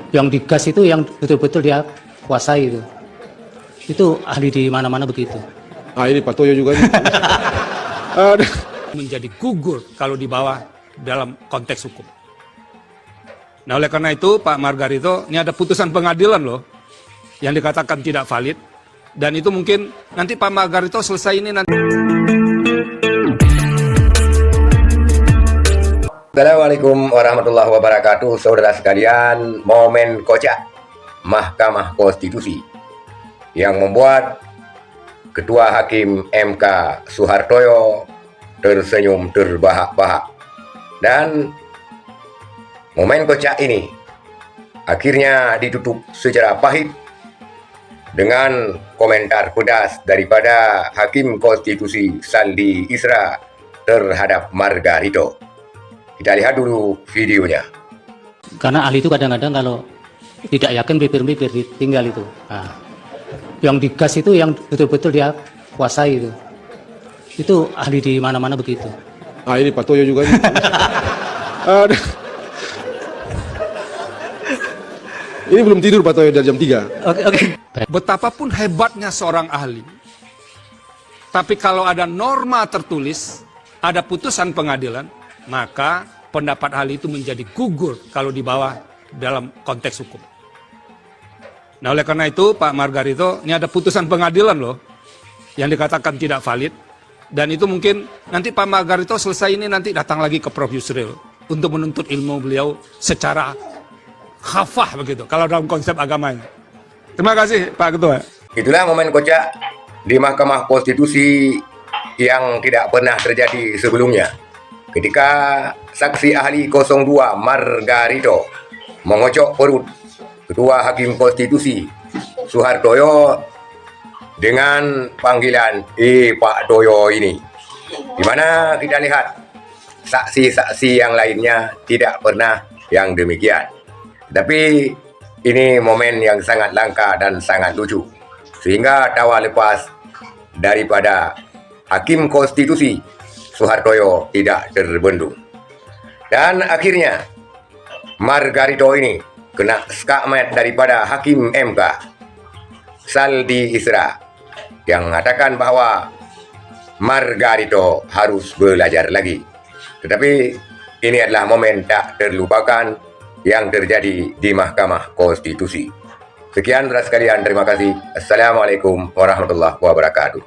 Yang digas itu yang betul-betul dia kuasai itu. Itu ahli di mana-mana begitu. Ah, ini Pak Toyo juga nih. Menjadi gugur kalau dibawa dalam konteks hukum. Nah, oleh karena itu Pak Margarito, ini ada putusan pengadilan loh yang dikatakan tidak valid, dan itu mungkin nanti Pak Margarito selesai ini nanti. Assalamualaikum warahmatullahi wabarakatuh, saudara sekalian. Momen kocak Mahkamah Konstitusi yang membuat Ketua Hakim MK Soehartoyo tersenyum terbahak-bahak. Dan momen kocak ini akhirnya ditutup secara pahit dengan komentar pedas daripada Hakim Konstitusi Saldi Isra terhadap Margarito. Kita lihat dulu videonya. Karena ahli itu kadang-kadang kalau tidak yakin bibir-bibir ditinggal itu. Nah, yang digas itu yang betul-betul dia kuasai itu. Itu ahli di mana-mana begitu. Ah, ini Pak Toyo juga nih. Ini belum tidur Pak Toyo dari jam 3. Oke. Betapapun hebatnya seorang ahli, tapi kalau ada norma tertulis, ada putusan pengadilan, maka pendapat ahli itu menjadi gugur kalau dibawa dalam konteks hukum. Nah, oleh karena itu Pak Margarito, ini ada putusan pengadilan loh yang dikatakan tidak valid, dan itu mungkin nanti Pak Margarito selesai ini nanti datang lagi ke Prof. Yusril untuk menuntut ilmu beliau secara khafah begitu kalau dalam konsep agamanya. Terima kasih Pak Ketua. Itulah momen kocak di Mahkamah Konstitusi yang tidak pernah terjadi sebelumnya. Ketika saksi ahli 02 Margarito mengocok perut Ketua Hakim Konstitusi Soehartoyo dengan panggilan Pak Toyo ini, di mana kita lihat saksi-saksi yang lainnya tidak pernah yang demikian. Tapi ini momen yang sangat langka dan sangat lucu, sehingga tawa lepas daripada Hakim Konstitusi Soehartoyo tidak terbendung. Dan akhirnya Margarito ini kena skakmat daripada Hakim MK Saldi Isra yang mengatakan bahwa Margarito harus belajar lagi. Tetapi ini adalah momen tak terlupakan yang terjadi di Mahkamah Konstitusi. Sekian saudara sekalian, terima kasih. Assalamualaikum warahmatullahi wabarakatuh.